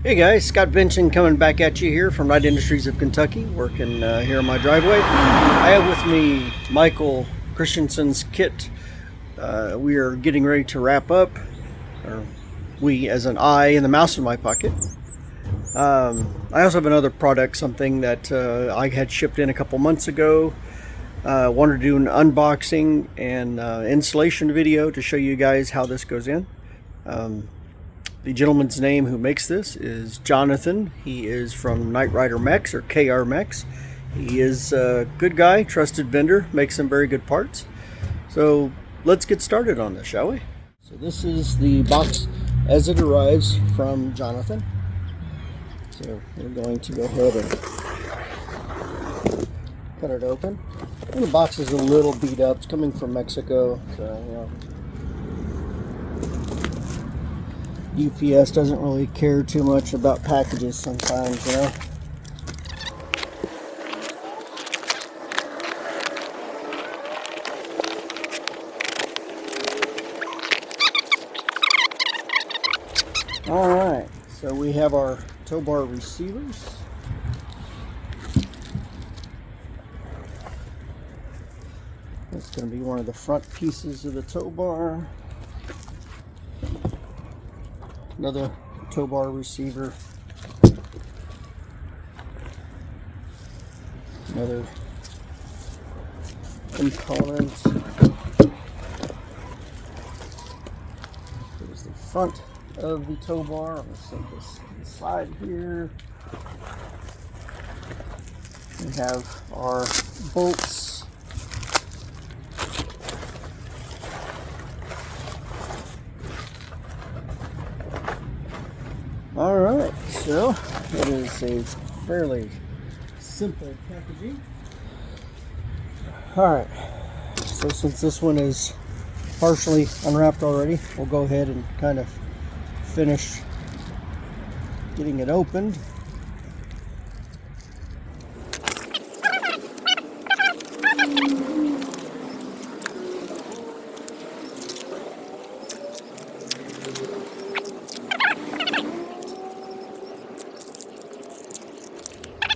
Hey guys, Scott Benson coming back at you here from Light Industries of Kentucky, working here in my driveway. I have with me Michael Christensen's KITT. We are getting ready to wrap up, or we as an I and the mouse in my pocket. I also have another product, something that I had shipped in a couple months ago. Wanted to do an unboxing and installation video to show you guys how this goes in. The gentleman's name who makes this is Jonathan. He is from Knight Rider Mechs, or KR Mechs. He is a good guy, trusted vendor, makes some very good parts. So let's get started on this, shall we? So this is the box as it arrives from Jonathan. So we're going to go ahead and cut it open. And the box is a little beat up. It's coming from Mexico, so you know, UPS doesn't really care too much about packages sometimes, you know. Alright, so we have our tow bar receivers. That's going to be one of the front pieces of the tow bar. Another tow bar receiver, another component. Here's the front of the tow bar. I'm going to set this to the side here. We have our bolts. Alright, so it is a fairly simple packaging. Alright, so since this one is partially unwrapped already, we'll go ahead and kind of finish getting it opened.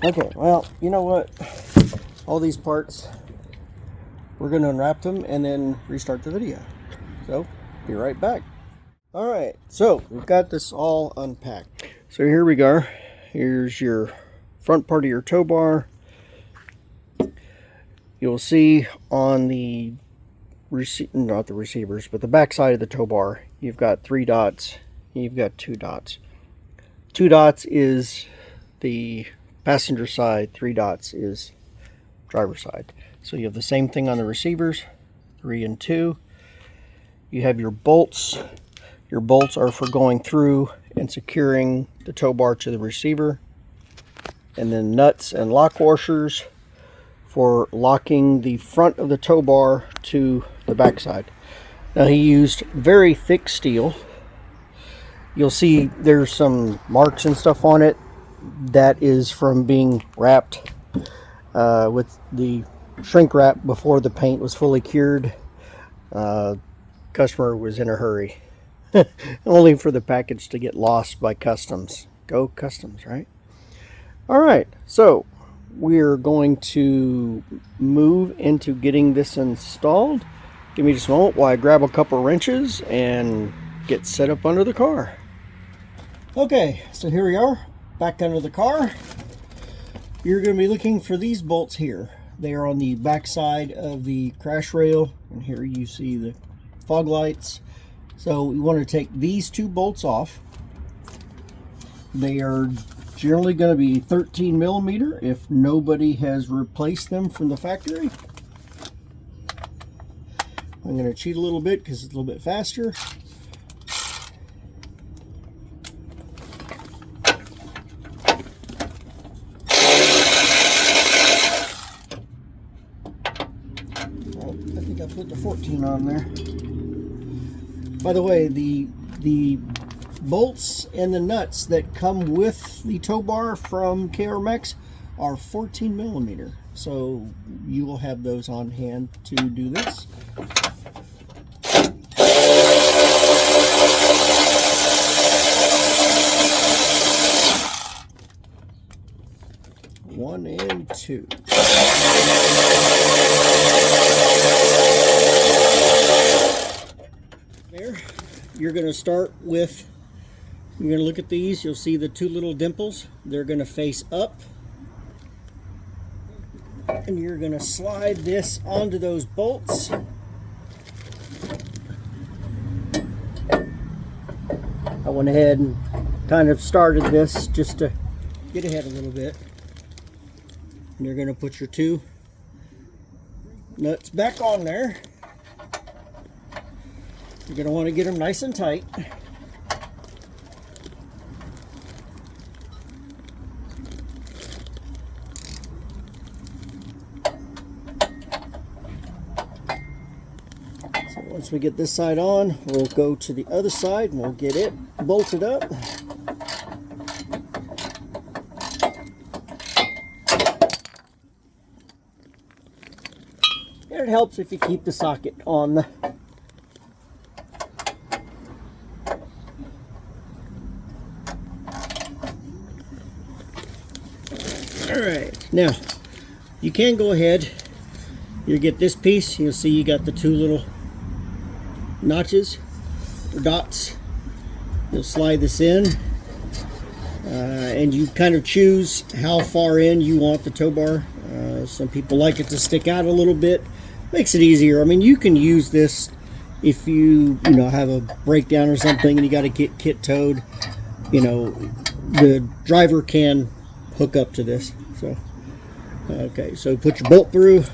Okay, well, you know what? All these parts, we're going to unwrap them and then restart the video. So, be right back. Alright, so we've got this all unpacked. So here we go. Here's your front part of your tow bar. You'll see on the not the receivers, but the back side of the tow bar, you've got 3 dots. You've got 2 dots. 2 dots is the passenger side, 3 dots is driver side. So you have the same thing on the receivers, 3 and 2. You have your bolts. Your bolts are for going through and securing the tow bar to the receiver. And then nuts and lock washers for locking the front of the tow bar to the back side. Now he used very thick steel. You'll see there's some marks and stuff on it. That is from being wrapped with the shrink wrap before the paint was fully cured. Customer was in a hurry. Only for the package to get lost by customs. Go customs, right? Alright, so we're going to move into getting this installed. Give me just a moment while I grab a couple wrenches and get set up under the car. Okay, so here we are. Back under the car. You're going to be looking for these bolts here. They are on the back side of the crash rail, and here you see the fog lights. So we want to take these 2 bolts off. They are generally going to be 13 millimeter if nobody has replaced them from the factory. I'm going to cheat a little bit because it's a little bit faster. I put the 14 on there. By the way, the bolts and the nuts that come with the tow bar from KR Mechs are 14 millimeter. So you will have those on hand to do this. 2. There, you're going to start with, you're going to look at these, you'll see the 2 little dimples. They're going to face up. And you're going to slide this onto those bolts. I went ahead and kind of started this just to get ahead a little bit. And you're going to put your 2 nuts back on there. You're going to want to get them nice and tight. So once we get this side on, we'll go to the other side and we'll get it bolted up. And it helps if you keep the socket on the Alright, now you can go ahead, you get this piece, you'll see you got the 2 little notches or dots. You'll slide this in and you kind of choose how far in you want the tow bar. Some people like it to stick out a little bit, makes it easier. I mean, you can use this if you have a breakdown or something and you got to get KITT towed. The driver can hook up to this. So okay, so put your bolt through,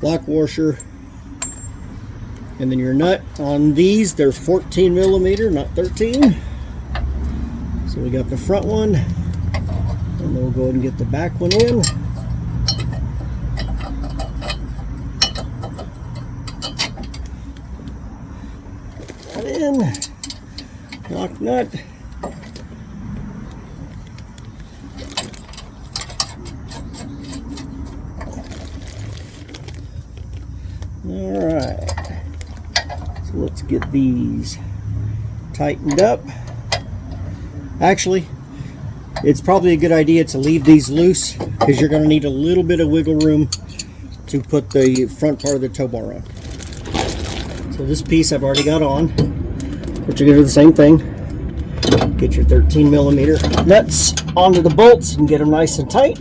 lock washer, and then your nut on these. They're 14 millimeter, not 13. So we got the front one, and then we'll go ahead and get the back one in. That in, lock nut. Alright, so let's get these tightened up. Actually, it's probably a good idea to leave these loose because you're going to need a little bit of wiggle room to put the front part of the tow bar on. So this piece I've already got on, but you're going to do the same thing. Get your 13 millimeter nuts onto the bolts and get them nice and tight.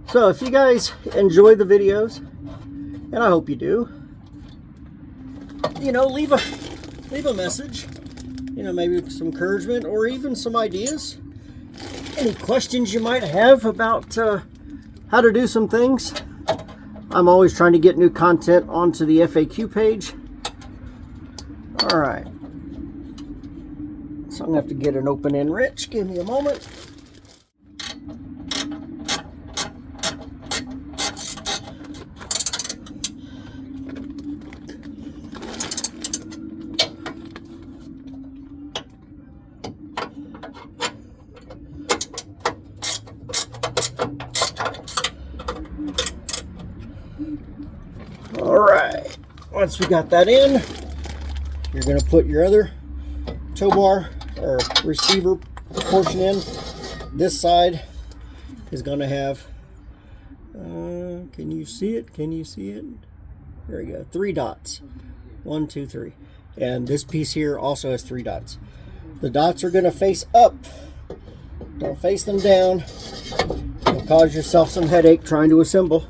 So if you guys enjoy the videos, and I hope you do, leave a message, maybe some encouragement or even some ideas. Any questions you might have about how to do some things. I'm always trying to get new content onto the FAQ page. All right. So I'm gonna have to get an open end wrench. Give me a moment. Alright, once we got that in, you're going to put your other tow bar or receiver portion in. This side is going to have, can you see it? Can you see it? There we go, 3 dots. 1, 2, 3. And this piece here also has 3 dots. The dots are going to face up. Don't face them down. You'll cause yourself some headache trying to assemble.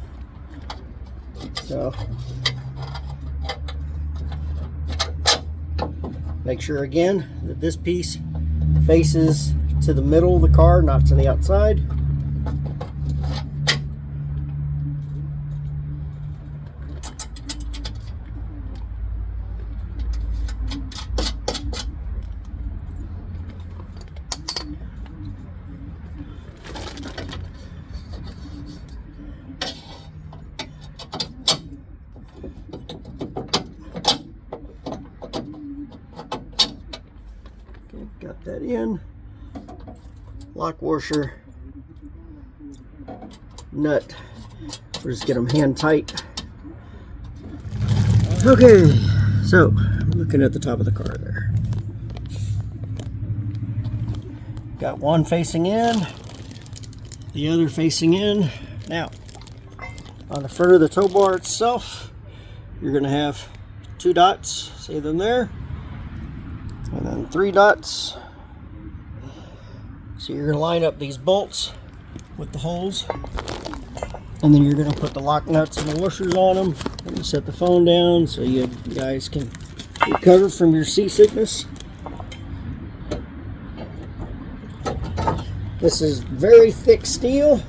So make sure again that this piece faces to the middle of the car, not to the outside. Got that in. Lock washer, nut. We'll just get them hand tight. Okay, so looking at the top of the car there. Got one facing in, the other facing in. Now, on the front of the tow bar itself, you're going to have 2 dots, see them there, and then 3 dots. So you're going to line up these bolts with the holes, and then you're going to put the lock nuts and the washers on them, and you set the phone down so you guys can recover from your seasickness. This is very thick steel.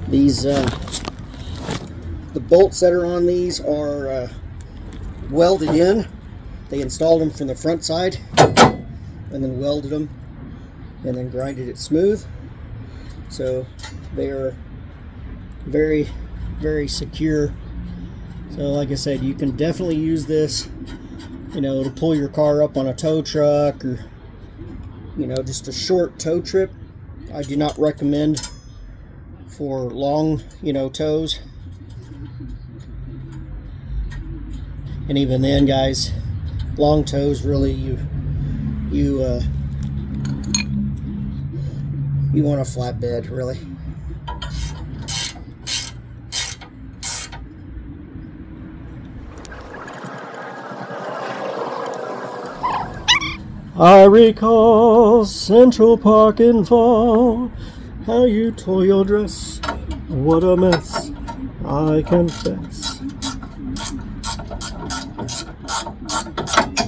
These the bolts that are on these are welded in. They installed them from the front side and then welded them and then grinded it smooth. So they are very, very secure. So like I said, you can definitely use this, you know, to pull your car up on a tow truck, or, you know, just a short tow trip. I do not recommend for long, you know, tows. And even then, guys, long tows, really, you want a flatbed, really. I recall Central Park in fall, how you tore your dress, what a mess, I confess.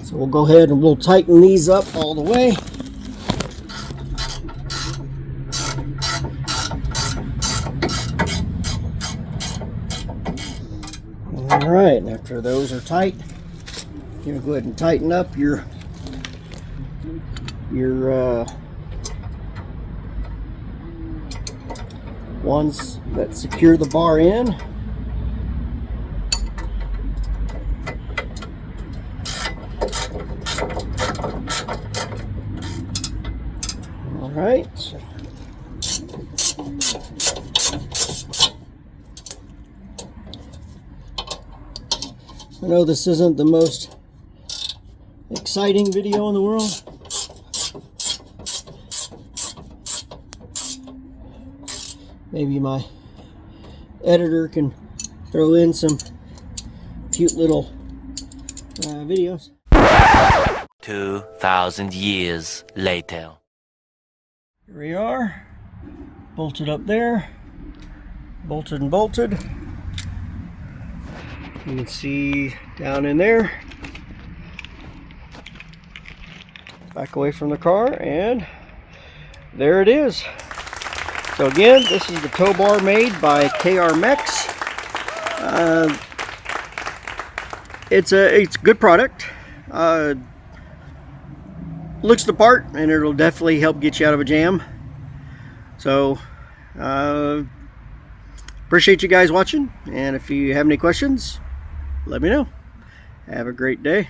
So we'll go ahead and we'll tighten these up all the way. Alright, after those are tight, you're going to go ahead and tighten up your ones that secure the bar in. All right. I know this isn't the most exciting video in the world. Maybe my editor can throw in some cute little videos. 2,000 years later. Here we are, bolted up there, bolted and bolted. You can see down in there. Back away from the car, and there it is. So again, this is the tow bar made by KRMX. It's a good product. Looks the part, and it'll definitely help get you out of a jam. So appreciate you guys watching, and if you have any questions, let me know. Have a great day.